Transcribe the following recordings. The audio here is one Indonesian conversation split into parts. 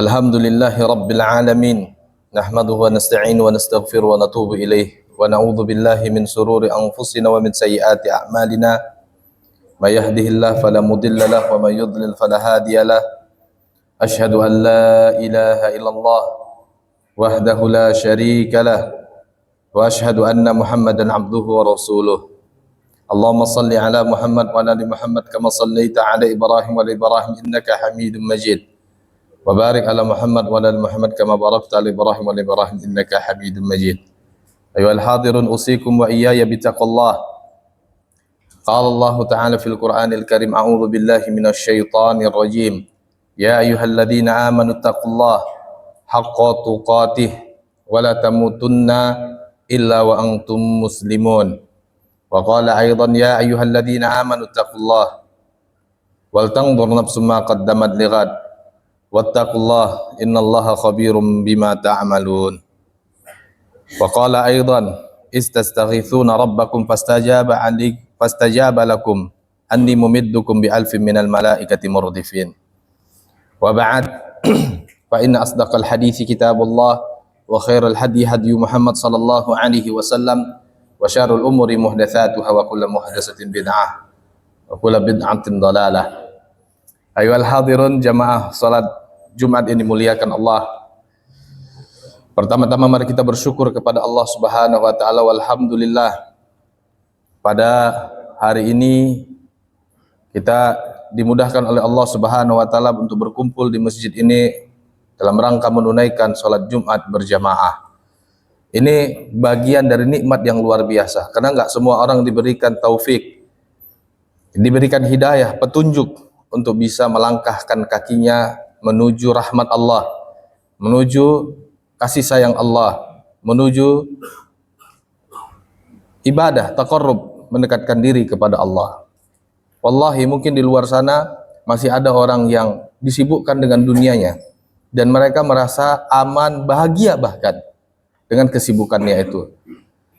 Alhamdulillahi Rabbil Alamin. Nahmaduhu wa nasta'inu wa nastaghfiru wa natubu ilaih. Wa na'udhu billahi min sururi anfusina wa min sayyiati a'malina. May yahdihillahu fala mudilla lahu wa may yudlil fala hadiya lahu. Ashhadu an la ilaha illallah wahdahu la syarika lahu wa ashhadu anna Muhammadan abduhu wa rasuluh. Allahumma salli ala Muhammad wa ala ali Muhammad kama sallaita ala Ibrahim wa ala Ibrahim innaka Hamidum Majid. Wa barik ala Muhammad wa ala ali Muhammad kama barakta ala Ibrahim wa ala Ibrahim innaka Hamidum Majid. Ayuhal hadirun usikum wa iyaya bittaqullah. Qala Allah Ta'ala fil Qur'anil Karim, a'udzu billahi minasy syaithanir rajim. Ya ayyuhalladzina amanu taqullaha haqqa tuqatih wa la tamutunna illa wa antum muslimun. Wa qala aidan ya ayyuhalladzina amanu taqullaha wal tanzur nafsum ma qaddamat lighad wattaqullaha innallaha khabirum bima ta'malun. Wa qala aidan istastaghithuna rabbakum fastajaba lakum anni mumiddukum bi alfin minal malaikati murdifin. Wa ba'd fa inna asdaqal hadithi kitabullah wa khairal hadi hadi Muhammad sallallahu alaihi wasallam wa syarrul umuri muhdatsatuha wa kullu muhdatsatin bid'ah wa kullu bid'atin dhalalah. Ayyuhal hadirun jamaah salat Jumat ini muliakan Allah. Pertama-tama mari kita bersyukur kepada Allah Subhanahu wa taala. Walhamdulillah, pada hari ini kita dimudahkan oleh Allah Subhanahu wa taala untuk berkumpul di masjid ini dalam rangka menunaikan salat Jumat berjamaah. Ini bagian dari nikmat yang luar biasa, karena enggak semua orang diberikan taufik, diberikan hidayah, petunjuk untuk bisa melangkahkan kakinya menuju rahmat Allah, menuju kasih sayang Allah, menuju ibadah, taqarrub, mendekatkan diri kepada Allah. Wallahi mungkin di luar sana masih ada orang yang disibukkan dengan dunianya dan mereka merasa aman, bahagia bahkan dengan kesibukannya itu.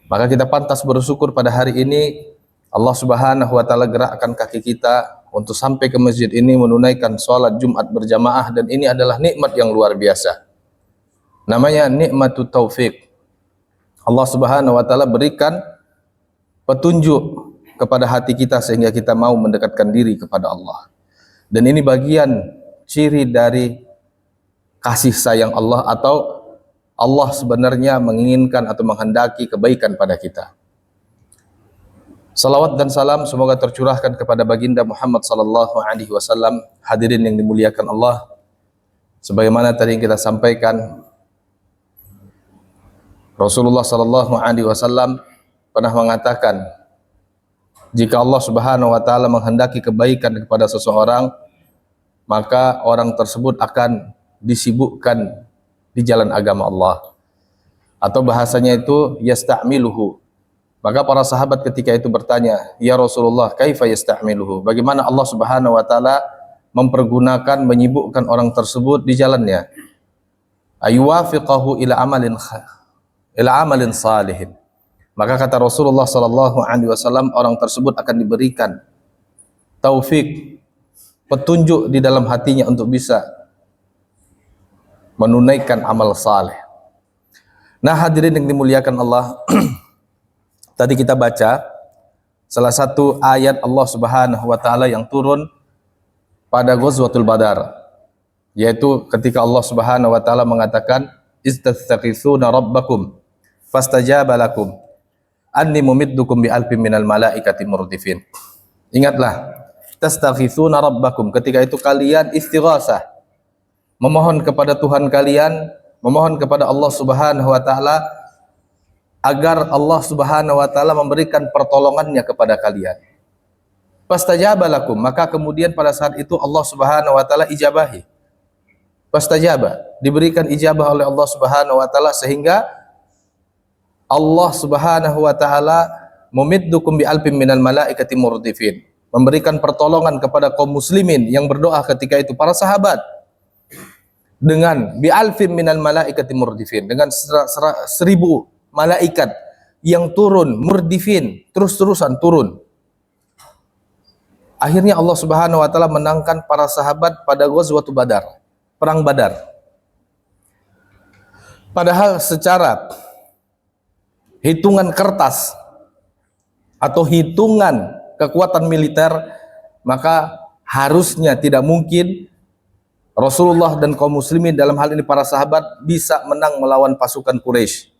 Maka kita pantas bersyukur pada hari ini Allah Subhanahu wa taala gerakkan kaki kita untuk sampai ke masjid ini menunaikan sholat Jumat berjamaah, dan ini adalah nikmat yang luar biasa. Namanya nikmatut taufik. Allah Subhanahu wa taala berikan petunjuk kepada hati kita sehingga kita mau mendekatkan diri kepada Allah. Dan ini bagian ciri dari kasih sayang Allah, atau Allah sebenarnya menginginkan atau menghendaki kebaikan pada kita. Salawat dan salam semoga tercurahkan kepada baginda Muhammad sallallahu alaihi wasallam. Hadirin yang dimuliakan Allah, sebagaimana tadi yang kita sampaikan, Rasulullah sallallahu alaihi wasallam pernah mengatakan, jika Allah Subhanahu wa taala menghendaki kebaikan kepada seseorang, maka orang tersebut akan disibukkan di jalan agama Allah, atau bahasanya itu yasta'miluhu. Maka para sahabat ketika itu bertanya, ya Rasulullah, kaifa yasta'miluhu? Bagaimana Allah Subhanahu wa taala mempergunakan, menyibukkan orang tersebut di jalannya? Ayuwafiqahu ila amalin salihin. Maka kata Rasulullah sallallahu alaihi wasallam, orang tersebut akan diberikan taufik, petunjuk di dalam hatinya untuk bisa menunaikan amal saleh. Nah, hadirin yang dimuliakan Allah, tadi kita baca salah satu ayat Allah Subhanahu wa taala yang turun pada Ghazwatul Badar, yaitu ketika Allah Subhanahu wa taala mengatakan, istastaghithuna rabbakum fastajaba lakum anni mumiddukum bi alfin minal malaikati murdifin. Ingatlah, tastaghithuna rabbakum, ketika itu kalian istighasah, memohon kepada Tuhan kalian, memohon kepada Allah Subhanahu wa taala agar Allah Subhanahu wa taala memberikan pertolongannya kepada kalian. Fastajaba lakum, maka kemudian pada saat itu Allah Subhanahu wa taala ijabahi. Fastajaba, diberikan ijabah oleh Allah Subhanahu wa taala, sehingga Allah Subhanahu wa taala mumiddukum bi alfin minal malaikati murdifin, memberikan pertolongan kepada kaum muslimin yang berdoa ketika itu, para sahabat, dengan bi alfin minal malaikati murdifin, dengan 1000 malaikat yang turun, murdifin, terus-terusan turun. Akhirnya Allah Subhanahu wa taala menangkan para sahabat pada Ghazwatul Badar, perang Badar. Padahal secara hitungan kertas atau hitungan kekuatan militer, maka harusnya tidak mungkin Rasulullah dan kaum muslimin, dalam hal ini para sahabat, bisa menang melawan pasukan Quraisy.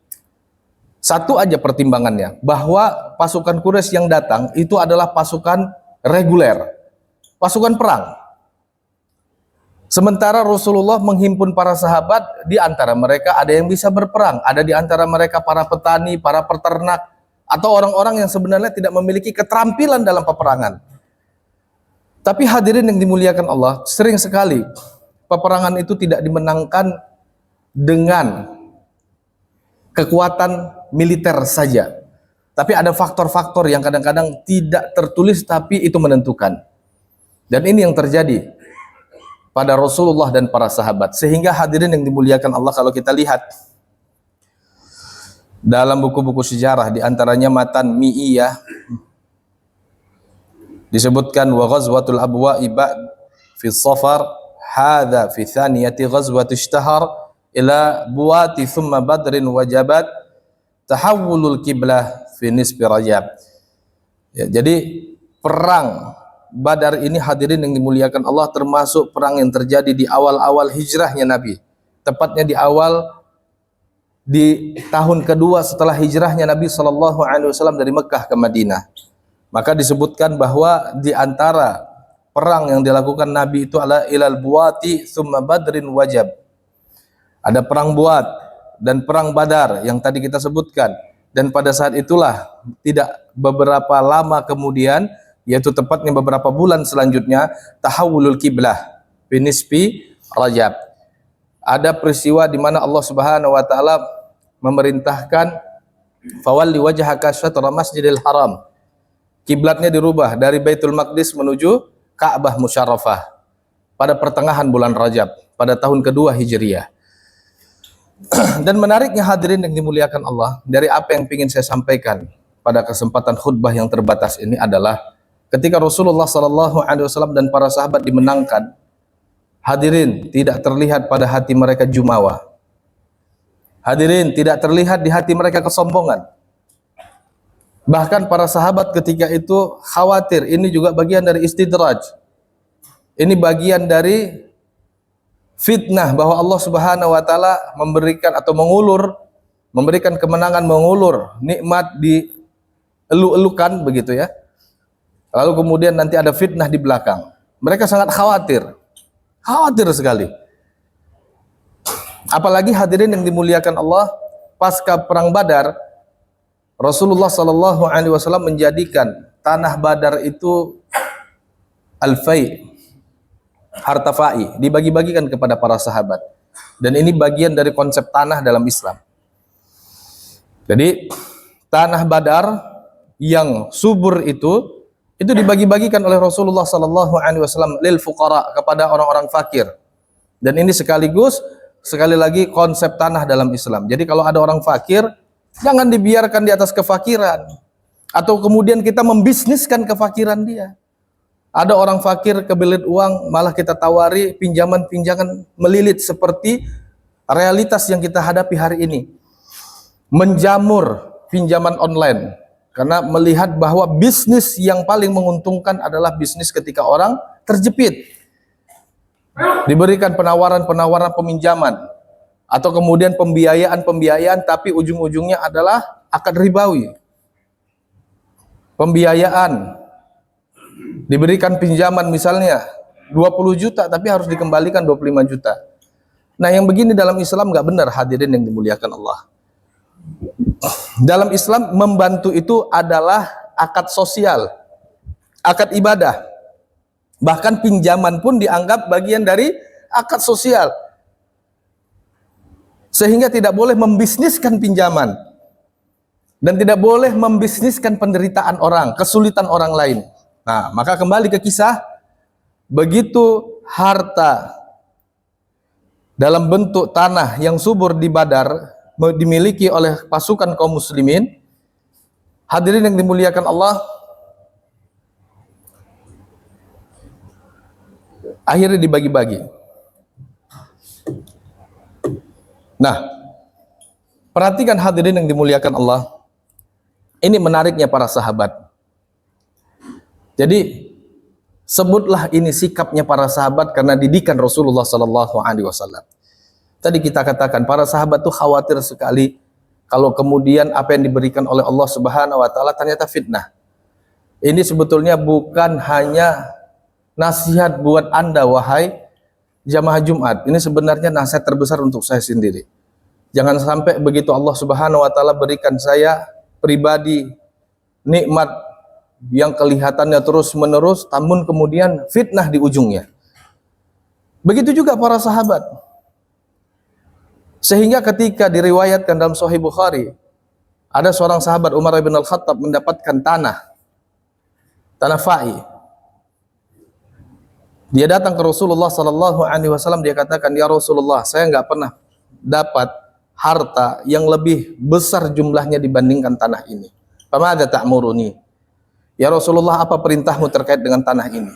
Satu aja pertimbangannya, bahwa pasukan Quraisy yang datang itu adalah pasukan reguler, pasukan perang. Sementara Rasulullah menghimpun para sahabat, di antara mereka ada yang bisa berperang, ada di antara mereka para petani, para peternak, atau orang-orang yang sebenarnya tidak memiliki keterampilan dalam peperangan. Tapi hadirin yang dimuliakan Allah, sering sekali peperangan itu tidak dimenangkan dengan kekuatan militer saja. Tapi ada faktor-faktor yang kadang-kadang tidak tertulis tapi itu menentukan. Dan ini yang terjadi pada Rasulullah dan para sahabat. Sehingga hadirin yang dimuliakan Allah, kalau kita lihat dalam buku-buku sejarah, di antaranya Matan Mi'iyah, disebutkan wa ghazwatul abwa'i ba'd fi safar hadha fi thaniyati ghazwati ishtahar ila buwati thumma badrin wajabat tahawulul kiblah fi nisfi rajab. Ya, jadi perang Badar ini hadirin yang dimuliakan Allah termasuk perang yang terjadi di awal-awal hijrahnya Nabi. Tepatnya di tahun kedua setelah hijrahnya Nabi SAW dari Mekah ke Madinah. Maka disebutkan bahwa di antara perang yang dilakukan Nabi itu adalah ilal buati thumma badrin wajab. Ada perang Buat dan perang Badar yang tadi kita sebutkan. Dan pada saat itulah, tidak beberapa lama kemudian, yaitu tepatnya beberapa bulan selanjutnya, tahawulul kiblah binisbi Rajab. Ada peristiwa di mana Allah Subhanahu wa taala memerintahkan fawalli wajhaka syatral Masjidil Haram. Kiblatnya dirubah dari Baitul Maqdis menuju Ka'bah Musyarrafah pada pertengahan bulan Rajab pada tahun kedua Hijriah. Dan menariknya hadirin yang dimuliakan Allah, dari apa yang ingin saya sampaikan pada kesempatan khutbah yang terbatas ini adalah ketika Rasulullah SAW dan para sahabat dimenangkan, hadirin, tidak terlihat pada hati mereka jumawa. Hadirin, tidak terlihat di hati mereka kesombongan. Bahkan para sahabat ketika itu khawatir, ini juga bagian dari istidraj. Ini bagian dari fitnah bahwa Allah Subhanahu wa taala memberikan atau memberikan kemenangan, mengulur nikmat di elu-elukan begitu ya. Lalu kemudian nanti ada fitnah di belakang. Mereka sangat khawatir. Khawatir sekali. Apalagi hadirin yang dimuliakan Allah, pasca perang Badar, Rasulullah SAW menjadikan tanah Badar itu al-fai, harta fai, dibagi-bagikan kepada para sahabat. Dan ini bagian dari konsep tanah dalam Islam. Jadi tanah Badar yang subur itu dibagi-bagikan oleh Rasulullah SAW lil fuqara, kepada orang-orang fakir. Dan ini sekali lagi konsep tanah dalam Islam. Jadi kalau ada orang fakir, jangan dibiarkan di atas kefakiran, atau kemudian kita membisniskan kefakiran dia. Ada orang fakir kebelit uang, malah kita tawari pinjaman-pinjaman melilit, seperti realitas yang kita hadapi hari ini. Menjamur pinjaman online, karena melihat bahwa bisnis yang paling menguntungkan adalah bisnis ketika orang terjepit. Diberikan penawaran-penawaran peminjaman, atau kemudian pembiayaan, tapi ujung-ujungnya adalah akad ribawi. Pembiayaan, diberikan pinjaman misalnya 20 juta, tapi harus dikembalikan 25 juta. Nah, yang begini dalam Islam nggak benar, hadirin yang dimuliakan Allah. Dalam Islam, membantu itu adalah akad sosial, akad ibadah. Bahkan pinjaman pun dianggap bagian dari akad sosial. Sehingga tidak boleh membisniskan pinjaman. Dan tidak boleh membisniskan penderitaan orang, kesulitan orang lain. Nah, maka kembali ke kisah, begitu harta dalam bentuk tanah yang subur di Badar dimiliki oleh pasukan kaum muslimin, hadirin yang dimuliakan Allah, akhirnya dibagi-bagi. Nah, Perhatikan hadirin yang dimuliakan Allah. Ini menariknya para sahabat. Jadi sebutlah ini sikapnya para sahabat karena didikan Rasulullah sallallahu alaihi wasallam. Tadi kita katakan para sahabat tuh khawatir sekali kalau kemudian apa yang diberikan oleh Allah Subhanahu wa taala ternyata fitnah. Ini sebetulnya bukan hanya nasihat buat Anda wahai jamaah Jumat. Ini sebenarnya nasihat terbesar untuk saya sendiri. Jangan sampai begitu Allah Subhanahu wa taala berikan saya pribadi nikmat yang kelihatannya terus-menerus, namun kemudian fitnah di ujungnya. Begitu juga para sahabat. Sehingga ketika diriwayatkan dalam Sahih Bukhari, ada seorang sahabat Umar bin Al-Khattab mendapatkan tanah Fa'i. Dia datang ke Rasulullah sallallahu alaihi wasallam, dia katakan, "Ya Rasulullah, saya nggak pernah dapat harta yang lebih besar jumlahnya dibandingkan tanah ini. Famadza ta'muruni?" Ya Rasulullah, apa perintahmu terkait dengan tanah ini?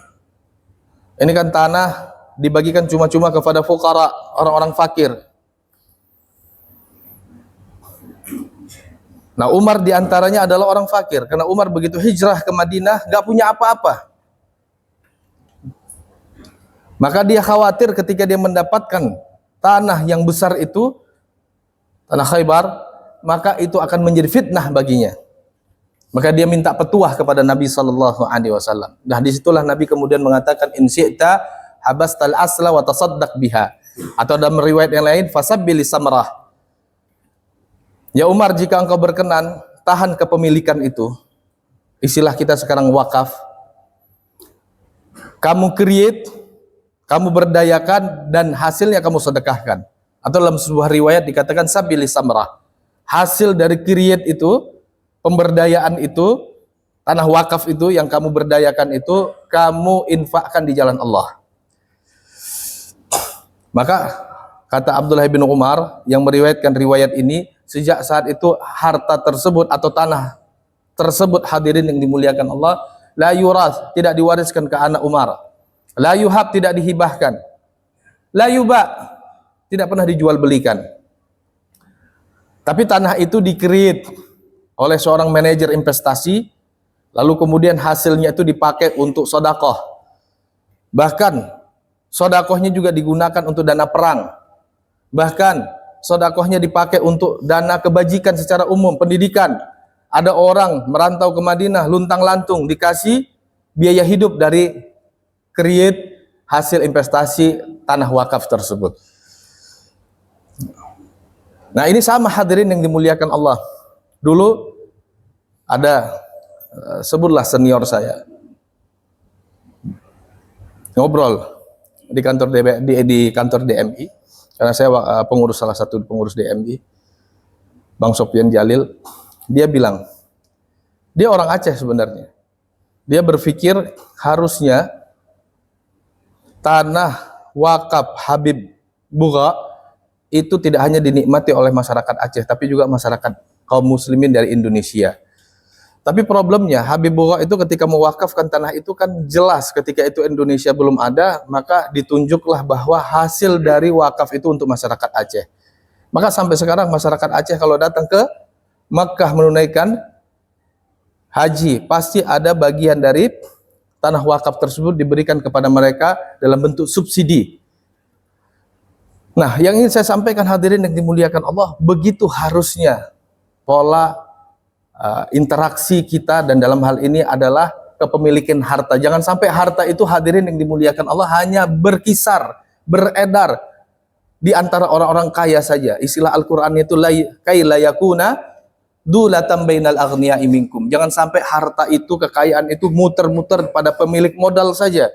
Ini kan tanah dibagikan cuma-cuma kepada fuqara, orang-orang fakir. Nah, Umar diantaranya adalah orang fakir, karena Umar begitu hijrah ke Madinah gak punya apa-apa. Maka dia khawatir ketika dia mendapatkan tanah yang besar itu, tanah Khaybar, maka itu akan menjadi fitnah baginya. Maka dia minta petuah kepada Nabi sallallahu alaihi wasallam. Nah, disitulah Nabi kemudian mengatakan, "In syi'ta habastal asla wa tasaddaq biha." Atau dalam riwayat yang lain, "Fasabbil samrah." Ya Umar, jika engkau berkenan, tahan kepemilikan itu. Istilah kita sekarang wakaf. Kamu create, kamu berdayakan, dan hasilnya kamu sedekahkan. Atau dalam sebuah riwayat dikatakan sabili samrah. Hasil dari create itu, pemberdayaan itu, tanah wakaf itu yang kamu berdayakan itu, kamu infakkan di jalan Allah. Maka kata Abdullah bin Umar yang meriwayatkan riwayat ini, sejak saat itu harta tersebut atau tanah tersebut, hadirin yang dimuliakan Allah, la yuras, tidak diwariskan ke anak Umar. La yuhab, tidak dihibahkan. La yuba, tidak pernah dijual belikan. Tapi tanah itu di-create oleh seorang manajer investasi, lalu kemudian hasilnya itu dipakai untuk sedekah. Bahkan sedekahnya juga digunakan untuk dana perang. Bahkan sedekahnya dipakai untuk dana kebajikan secara umum, pendidikan. Ada orang merantau ke Madinah, luntang-lantung dikasih biaya hidup dari create hasil investasi tanah wakaf tersebut. Nah, ini sama hadirin yang dimuliakan Allah. Dulu ada sebutlah senior saya ngobrol di kantor kantor DMI, karena saya pengurus, salah satu pengurus DMI, Bang Sofyan Jalil. Dia bilang, dia orang Aceh sebenarnya. Dia berpikir harusnya tanah wakaf Habib Bugha itu tidak hanya dinikmati oleh masyarakat Aceh, tapi juga masyarakat kaum muslimin dari Indonesia. Tapi problemnya Habib Bugha itu ketika mewakafkan tanah itu kan jelas ketika itu Indonesia belum ada, maka ditunjuklah bahwa hasil dari wakaf itu untuk masyarakat Aceh. Maka sampai sekarang masyarakat Aceh kalau datang ke Makkah menunaikan haji, pasti ada bagian dari tanah wakaf tersebut diberikan kepada mereka dalam bentuk subsidi. Nah, yang ingin saya sampaikan hadirin yang dimuliakan Allah, begitu harusnya pola interaksi kita, dan dalam hal ini adalah kepemilikan harta. Jangan sampai harta itu, hadirin yang dimuliakan Allah, hanya berkisar, beredar di antara orang-orang kaya saja. Istilah Al-Qur'an itu kai la yakuna dulatan bainal aghniya'i minkum. Jangan sampai harta itu, kekayaan itu muter-muter pada pemilik modal saja.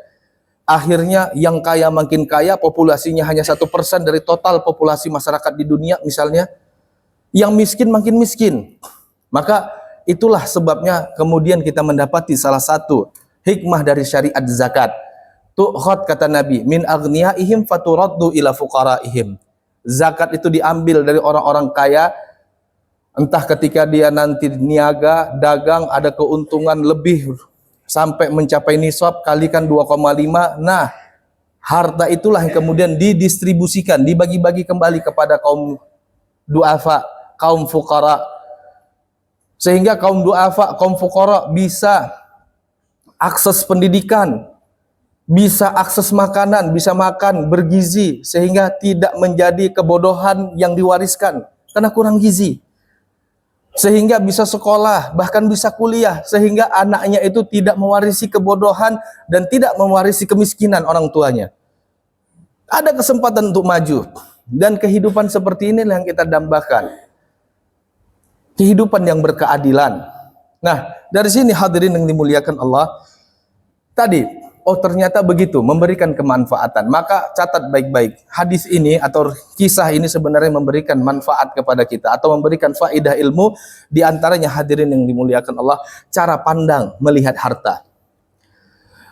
Akhirnya yang kaya makin kaya, populasinya hanya 1% dari total populasi masyarakat di dunia misalnya. Yang miskin makin miskin. Maka itulah sebabnya kemudian kita mendapati salah satu hikmah dari syariat zakat. Tu'khad, kata Nabi, min aghniyaihim faturaddu ila fuqaraihim. Zakat itu diambil dari orang-orang kaya, entah ketika dia nanti niaga, dagang, ada keuntungan lebih sampai mencapai nisab, kalikan 2,5. Nah, harta itulah yang kemudian didistribusikan, dibagi-bagi kembali kepada kaum duafa, kaum fuqara. Sehingga kaum du'afa, kaum fuqara bisa akses pendidikan, bisa akses makanan, bisa makan bergizi, sehingga tidak menjadi kebodohan yang diwariskan karena kurang gizi. Sehingga bisa sekolah, bahkan bisa kuliah, sehingga anaknya itu tidak mewarisi kebodohan dan tidak mewarisi kemiskinan orang tuanya. Ada kesempatan untuk maju, dan kehidupan seperti inilah yang kita dambakan. Kehidupan yang berkeadilan. Nah, dari sini hadirin yang dimuliakan Allah, tadi, oh ternyata begitu, memberikan kemanfaatan. Maka catat baik-baik, hadis ini atau kisah ini sebenarnya memberikan manfaat kepada kita atau memberikan faedah ilmu. Di antaranya hadirin yang dimuliakan Allah, cara pandang melihat harta.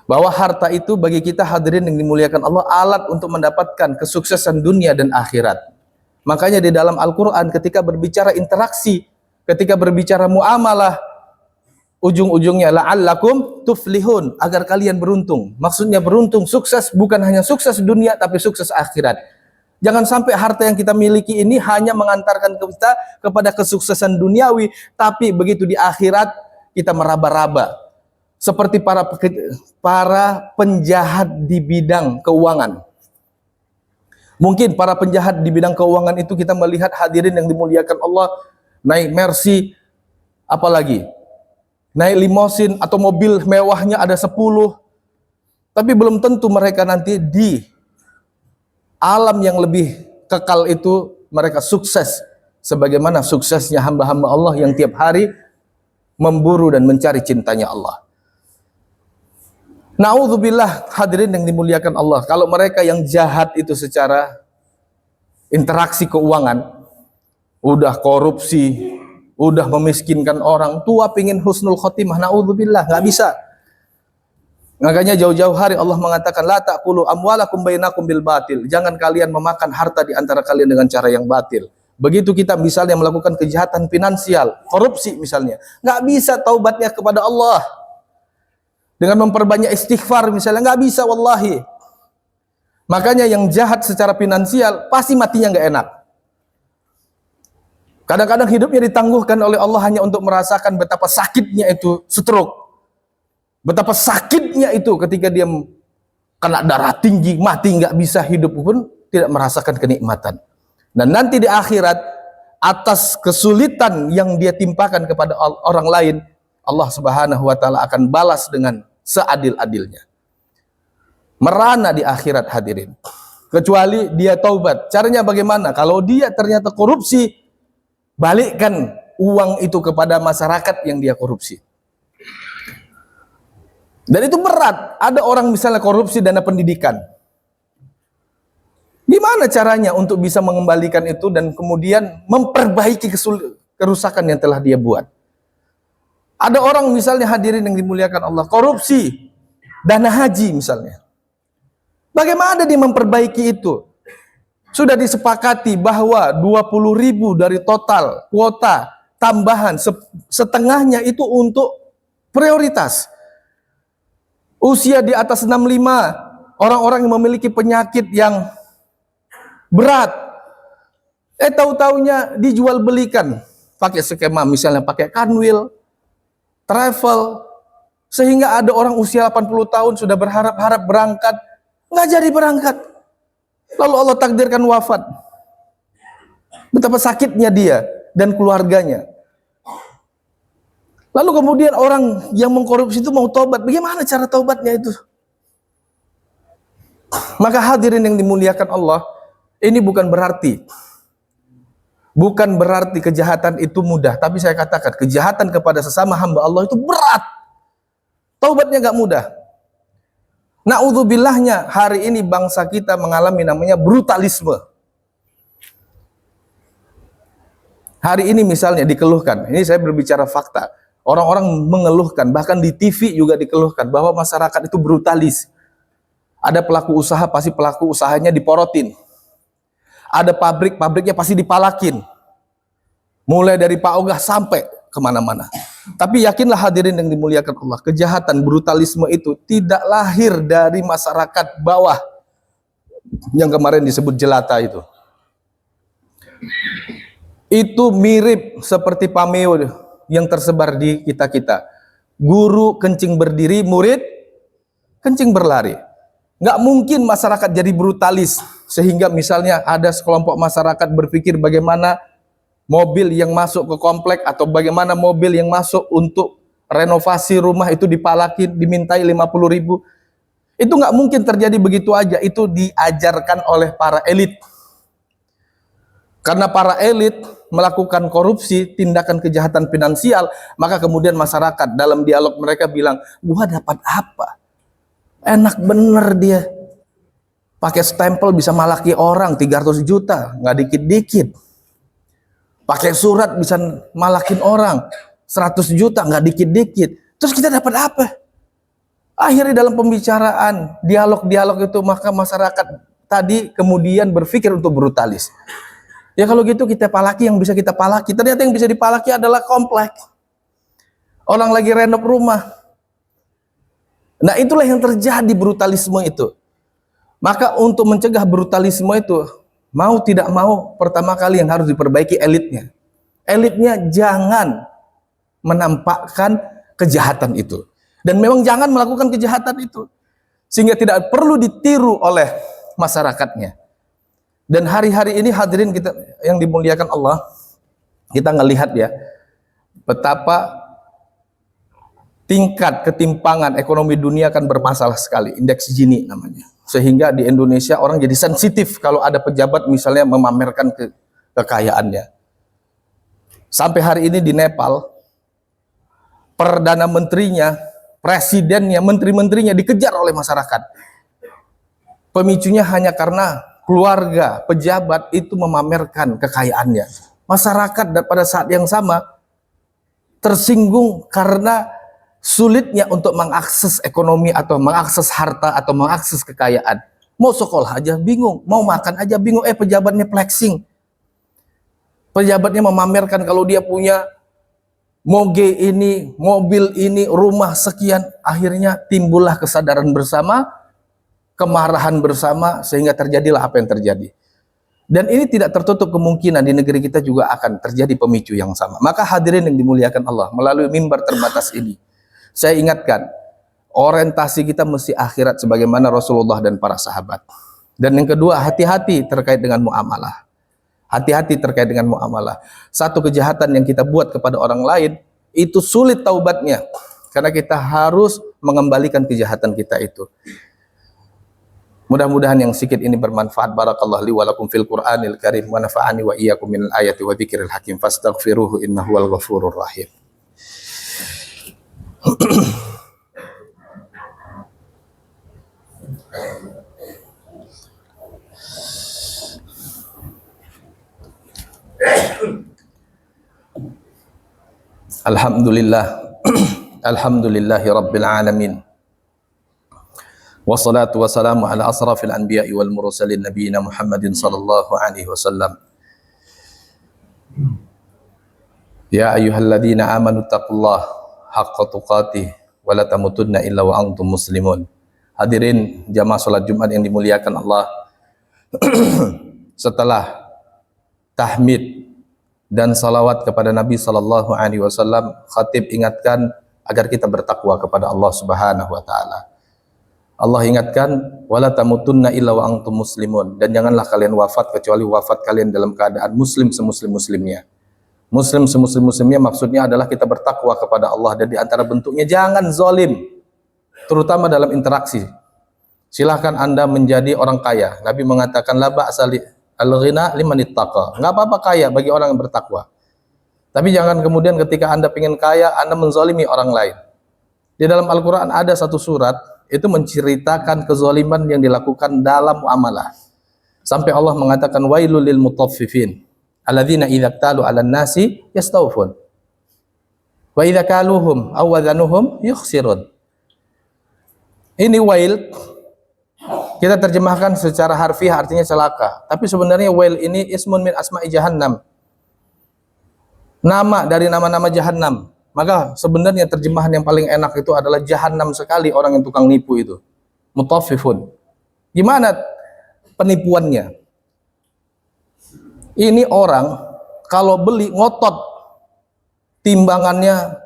Bahwa harta itu bagi kita hadirin yang dimuliakan Allah alat untuk mendapatkan kesuksesan dunia dan akhirat. Makanya di dalam Al-Quran ketika berbicara interaksi, ketika berbicara muamalah, ujung-ujungnya la'allakum tuflihun, agar kalian beruntung. Maksudnya beruntung, sukses, bukan hanya sukses dunia tapi sukses akhirat. Jangan sampai harta yang kita miliki ini hanya mengantarkan kita kepada kesuksesan duniawi, tapi begitu di akhirat kita meraba-raba. Seperti para penjahat di bidang keuangan. Mungkin para penjahat di bidang keuangan itu kita melihat hadirin yang dimuliakan Allah, naik Mercy, apalagi naik limosin atau mobil mewahnya ada 10, tapi belum tentu mereka nanti di alam yang lebih kekal itu mereka sukses sebagaimana suksesnya hamba-hamba Allah yang tiap hari memburu dan mencari cintanya Allah. Na'udzubillah hadirin yang dimuliakan Allah, kalau mereka yang jahat itu secara interaksi keuangan, udah korupsi, udah memiskinkan orang, tua pingin husnul khotimah, na'udzubillah, nggak bisa. Makanya jauh-jauh hari Allah mengatakan, la ta'kulu amwalakum bainakum bil batil. Jangan kalian memakan harta di antara kalian dengan cara yang batil. Begitu kita misalnya melakukan kejahatan finansial, korupsi misalnya, nggak bisa taubatnya kepada Allah. Dengan memperbanyak istighfar misalnya, nggak bisa wallahi. Makanya yang jahat secara finansial, pasti matinya nggak enak. Kadang-kadang hidupnya ditangguhkan oleh Allah hanya untuk merasakan betapa sakitnya itu stroke. Betapa sakitnya itu ketika dia kena darah tinggi, mati nggak bisa hidup pun tidak merasakan kenikmatan. Dan nanti di akhirat, atas kesulitan yang dia timpakan kepada orang lain, Allah Subhanahu wa taala akan balas dengan seadil-adilnya. Merana di akhirat hadirin. Kecuali dia taubat. Caranya bagaimana? Kalau dia ternyata korupsi, balikkan uang itu kepada masyarakat yang dia korupsi. Dan itu berat. Ada orang misalnya korupsi dana pendidikan. Gimana caranya untuk bisa mengembalikan itu dan kemudian memperbaiki kerusakan yang telah dia buat? Ada orang misalnya hadirin yang dimuliakan Allah, korupsi dana haji misalnya. Bagaimana dia memperbaiki itu? Sudah disepakati bahwa 20.000 dari total kuota tambahan, setengahnya itu untuk prioritas. Usia di atas 65, orang-orang yang memiliki penyakit yang berat. Tahu-taunya dijual belikan pakai skema misalnya pakai kanwil, travel, sehingga ada orang usia 80 tahun sudah berharap-harap berangkat, nggak jadi berangkat. Lalu Allah takdirkan wafat. Betapa sakitnya dia dan keluarganya. Lalu kemudian orang yang mengkorupsi itu mau tobat. Bagaimana cara tobatnya itu? Maka hadirin yang dimuliakan Allah, ini bukan berarti kejahatan itu mudah. Tapi saya katakan, kejahatan kepada sesama hamba Allah itu berat. Taubatnya gak mudah. Na'udzubillahnya, hari ini bangsa kita mengalami namanya brutalisme. Hari ini misalnya dikeluhkan, ini saya berbicara fakta. Orang-orang mengeluhkan, bahkan di TV juga dikeluhkan bahwa masyarakat itu brutalis. Ada pelaku usaha, pasti pelaku usahanya diporotin. Ada pabrik, pabriknya pasti dipalakin. Mulai dari Pak Ogah sampai kemana-mana. Tapi yakinlah hadirin yang dimuliakan Allah, kejahatan, brutalisme itu tidak lahir dari masyarakat bawah yang kemarin disebut jelata itu. Itu mirip seperti pameo yang tersebar di kita-kita. Guru kencing berdiri, murid kencing berlari. Nggak mungkin masyarakat jadi brutalis sehingga misalnya ada sekelompok masyarakat berpikir bagaimana mobil yang masuk ke komplek atau bagaimana mobil yang masuk untuk renovasi rumah itu dipalakin, dimintai 50.000. Itu nggak mungkin terjadi begitu aja. Itu diajarkan oleh para elit. Karena para elit melakukan korupsi, tindakan kejahatan finansial, maka kemudian masyarakat dalam dialog mereka bilang, gua dapat apa? Enak bener dia. Pakai stempel bisa malaki orang 300 juta, nggak dikit-dikit. Pakai surat bisa malakin orang 100 juta, nggak dikit-dikit. Terus kita dapat apa? Akhirnya dalam pembicaraan, dialog-dialog itu, maka masyarakat tadi kemudian berpikir untuk brutalis. Ya kalau gitu kita palaki yang bisa kita palaki. Ternyata yang bisa dipalaki adalah komplek. Orang lagi renov rumah. Nah itulah yang terjadi brutalisme itu. Maka untuk mencegah brutalisme itu, mau tidak mau pertama kali yang harus diperbaiki elitnya. Elitnya jangan menampakkan kejahatan itu. Dan memang jangan melakukan kejahatan itu. Sehingga tidak perlu ditiru oleh masyarakatnya. Dan hari-hari ini hadirin kita yang dimuliakan Allah, kita ngelihat ya betapa tingkat ketimpangan ekonomi dunia kan bermasalah sekali, indeks Gini namanya. Sehingga di Indonesia orang jadi sensitif kalau ada pejabat misalnya memamerkan kekayaannya. Sampai hari ini di Nepal, perdana menterinya, presidennya, menteri-menterinya dikejar oleh masyarakat. Pemicunya hanya karena keluarga, pejabat itu memamerkan kekayaannya. Masyarakat pada saat yang sama tersinggung karena sulitnya untuk mengakses ekonomi atau mengakses harta atau mengakses kekayaan. Mau sekolah aja bingung, mau makan aja bingung. Pejabatnya flexing. Pejabatnya memamerkan kalau dia punya moge ini, mobil ini, rumah sekian. Akhirnya timbullah kesadaran bersama, kemarahan bersama, sehingga terjadilah apa yang terjadi. Dan ini tidak tertutup kemungkinan di negeri kita juga akan terjadi pemicu yang sama. Maka hadirin yang dimuliakan Allah, melalui mimbar terbatas ini, saya ingatkan, orientasi kita mesti akhirat sebagaimana Rasulullah dan para sahabat. Dan yang kedua, hati-hati terkait dengan muamalah. Hati-hati terkait dengan muamalah. Satu kejahatan yang kita buat kepada orang lain, itu sulit taubatnya. Karena kita harus mengembalikan kejahatan kita itu. Mudah-mudahan yang sedikit ini bermanfaat. Barakallahu li wa lakum fil Qur'anil Karim wa nafa'ani wa iyyakum minal ayati wa dzikril hakim fastaghfiruhu innahu wal ghafurur rahim. Alhamdulillah. Alhamdulillahi rabbil alamin. Wassalatu wassalamu ala asrafil anbiya'i wal mursalin nabiyina Muhammadin sallallahu alaihi wasallam. Ya ayyuhalladzina amanu taqullaha haqqa tuqatih wa la tamutunna illa wa antum muslimun. Hadirin jamaah salat Jumat yang dimuliakan Allah. Setelah tahmid dan salawat kepada Nabi sallallahu alaihi wasallam, khatib ingatkan agar kita bertakwa kepada Allah Subhanahu wa taala. Allah ingatkan, wala tamutunna illa wa antum muslimun, dan janganlah kalian wafat kecuali wafat kalian dalam keadaan muslim semuslim-muslimnya. Muslim semuslim-muslimnya maksudnya adalah kita bertakwa kepada Allah, dan di antara bentuknya jangan zalim, terutama dalam interaksi. Silahkan Anda menjadi orang kaya. Nabi mengatakan la ba'sa al-ghina liman ittaqa. Enggak apa-apa kaya bagi orang yang bertakwa. Tapi jangan kemudian ketika Anda ingin kaya, Anda menzalimi orang lain. Di dalam Al-Qur'an ada satu surat itu menceritakan kezaliman yang dilakukan dalam muamalah. Sampai Allah mengatakan wailul lil mutaffifin alladzina idza talu 'alan nasi yastawfun wa idza kaluhum aw wazanuhum yukhsirun. Ini wail kita terjemahkan secara harfiah artinya celaka, tapi sebenarnya wail ini ismun min asma'i jahannam. Nama dari nama-nama jahannam. Maka sebenarnya terjemahan yang paling enak itu adalah jahanam sekali orang yang tukang nipu itu. Mutaffifun. Gimana penipuannya? Ini orang kalau beli ngotot, timbangannya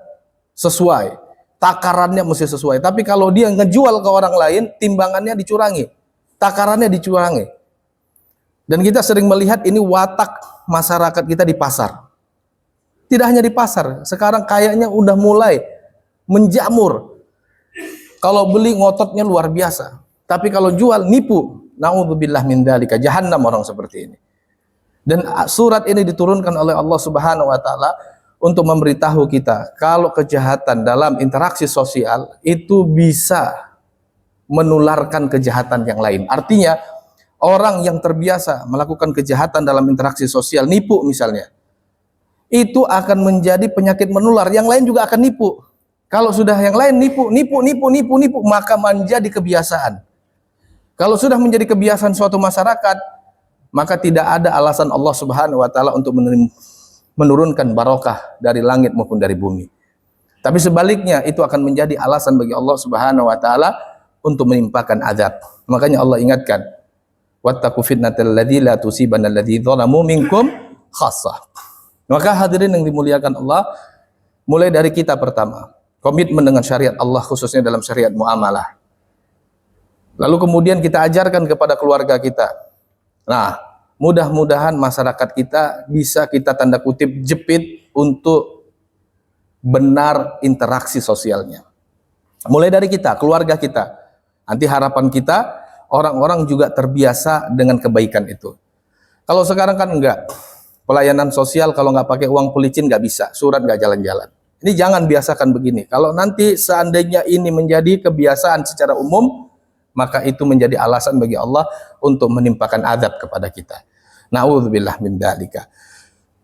sesuai, takarannya mesti sesuai. Tapi kalau dia ngejual ke orang lain, timbangannya dicurangi, takarannya dicurangi. Dan kita sering melihat ini watak masyarakat kita di pasar. Tidak hanya di pasar, sekarang kayaknya udah mulai menjamur. Kalau beli ngototnya luar biasa, tapi kalau jual nipu. Na'udzubillah min dzalika, jahannam orang seperti ini. Dan surat ini diturunkan oleh Allah Subhanahu wa taala untuk memberitahu kita kalau kejahatan dalam interaksi sosial itu bisa menularkan kejahatan yang lain. Artinya orang yang terbiasa melakukan kejahatan dalam interaksi sosial, nipu misalnya, itu akan menjadi penyakit menular, yang lain juga akan nipu. Kalau sudah yang lain nipu, maka menjadi kebiasaan. Kalau sudah menjadi kebiasaan suatu masyarakat, maka tidak ada alasan Allah Subhanahu wa taala untuk menurunkan barokah dari langit maupun dari bumi. Tapi sebaliknya itu akan menjadi alasan bagi Allah Subhanahu wa taala untuk menimpakan azab. Makanya Allah ingatkan, wattaqu fitnatal ladzi la tusibanna alladzi dzalamu minkum khassah. Maka hadirin yang dimuliakan Allah, mulai dari kita pertama, komitmen dengan syariat Allah khususnya dalam syariat muamalah. Lalu kemudian kita ajarkan kepada keluarga kita. Nah, mudah-mudahan masyarakat kita bisa kita tanda kutip jepit untuk benar interaksi sosialnya. Mulai dari kita, keluarga kita. Nanti harapan kita, orang-orang juga terbiasa dengan kebaikan itu. Kalau sekarang kan enggak. Pelayanan sosial kalau nggak pakai uang pelicin nggak bisa, surat nggak jalan-jalan. Ini jangan biasakan begini. Kalau nanti seandainya ini menjadi kebiasaan secara umum, maka itu menjadi alasan bagi Allah untuk menimpakan azab kepada kita. Na'udzubillah min dzalika.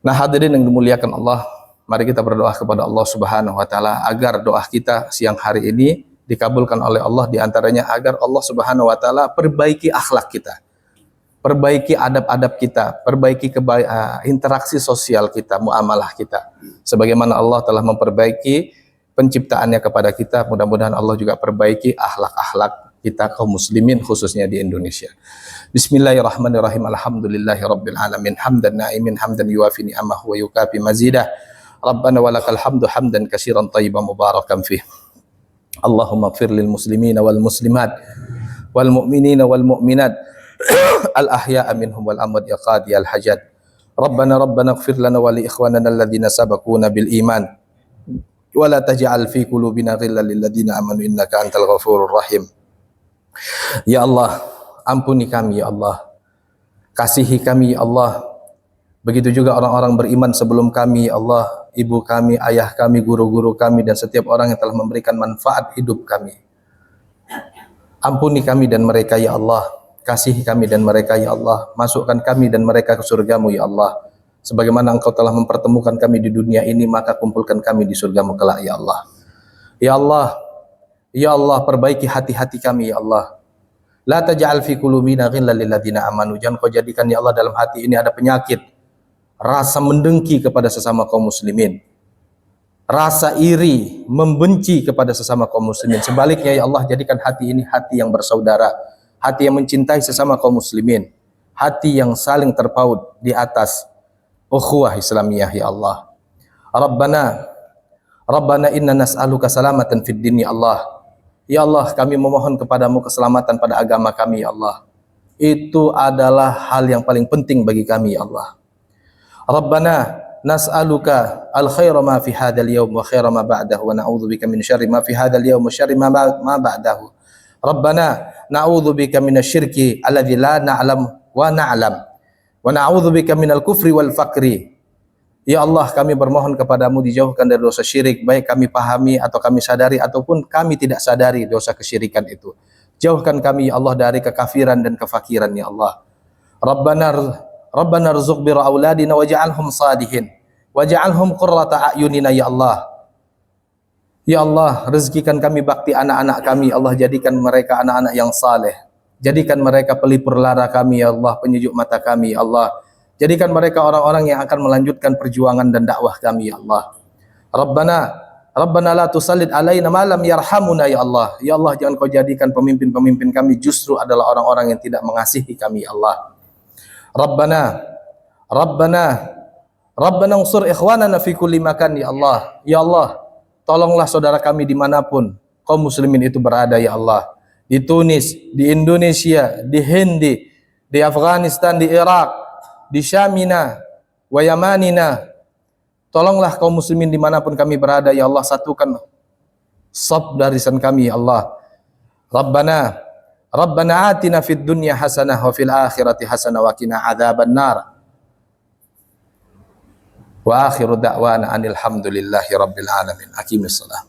Nah, hadirin yang dimuliakan Allah, mari kita berdoa kepada Allah Subhanahu wa taala agar doa kita siang hari ini dikabulkan oleh Allah, di antaranya agar Allah Subhanahu wa taala perbaiki akhlak kita. Perbaiki adab-adab kita, perbaiki interaksi sosial kita, muamalah kita. Sebagaimana Allah telah memperbaiki penciptaannya kepada kita, mudah-mudahan Allah juga perbaiki akhlak-akhlak kita kaum muslimin khususnya di Indonesia. Bismillahirrahmanirrahim. Alhamdulillahirabbil alamin. Hamdan na'imin hamdan yuwafi ni'amahu wa yukafi mazidah. Rabbana walakal hamdu hamdan katsiran thayyiban mubarakan fih. Allahumma ighfir lil muslimina wal muslimat wal mu'minina wal mu'minat al ahya'a minhum wal amwat ya qadiyal hajat. Rabbana ighfir lana wa li ikhwanina alladhina sabaquna bil iman wa la taj'al fi qulubina ghillan lil ladzina amanu innaka antal ghafurur rahim. Ya Allah, ampuni kami ya Allah, kasihi kami ya Allah. Begitu juga orang-orang beriman sebelum kami ya Allah, ibu kami, ayah kami, guru-guru kami, dan setiap orang yang telah memberikan manfaat hidup kami. Ampuni kami dan mereka ya Allah, kasihi kami dan mereka ya Allah, masukkan kami dan mereka ke surgamu ya Allah. Sebagaimana Engkau telah mempertemukan kami di dunia ini, maka kumpulkan kami di surgamu kelak ya Allah. Ya Allah, ya Allah, perbaiki hati-hati kami ya Allah. La taj'al fi qulubina ghillan lil ladzina amanu. Jangan Kau jadikan ya Allah dalam hati ini ada penyakit, rasa mendengki kepada sesama kaum muslimin, rasa iri, membenci kepada sesama kaum muslimin. Sebaliknya ya Allah, jadikan hati ini hati yang bersaudara, hati yang mencintai sesama kaum muslimin, hati yang saling terpaut di atas ukhuwah Islamiyah ya Allah. Rabbana inna nas'aluka salamatan fid din ya Allah. Ya Allah, kami memohon kepadamu keselamatan pada agama kami ya Allah. Itu adalah hal yang paling penting bagi kami ya Allah. Rabbana nas'aluka al-khaira ma fi hadzal yawm wa khaira ma ba'dahu wa na'udzubika min syarri ma fi hadzal yawm wa syarri ma ba'dahu. Rabbana na'udzubika minasyirki alladzi la na'lam wa na'lam wa na'udzubika minal kufri wal faqri. Ya Allah, kami bermohon kepadamu dijauhkan dari dosa syirik, baik kami pahami atau kami sadari ataupun kami tidak sadari dosa kesyirikan itu. Jauhkan kami ya Allah dari kekafiran dan kefakiran ya Allah. Rabbana rzuq bir auladina waj'alhum salihin waj'alhum qurrata a'yunina ya Allah. Ya Allah, rezekikan kami bakti anak-anak kami, Allah jadikan mereka anak-anak yang saleh. Jadikan mereka pelipur lara kami ya Allah, penyejuk mata kami ya Allah. Jadikan mereka orang-orang yang akan melanjutkan perjuangan dan dakwah kami ya Allah. Rabbana la tusallid alaina ma lam yarhamuna ya Allah. Ya Allah, jangan Kau jadikan pemimpin-pemimpin kami justru adalah orang-orang yang tidak mengasihi kami ya Allah. Rabbana Rabbana unsur ikhwanana fi kulli makan ya Allah. Ya Allah, tolonglah saudara kami dimanapun kaum muslimin itu berada ya Allah. Di Tunis, di Indonesia, di Hindi, di Afghanistan, di Irak, di Syamina, wa Yamanina. Tolonglah kaum muslimin dimanapun kami berada ya Allah, satukan saf barisan kami ya Allah. Rabbana atina fid dunya hasanah wa fil akhirati hasanah wa qina adzaban nar. Wa akhiru da'wana anil hamdulillahi rabbil alamin. Aqimis shalah.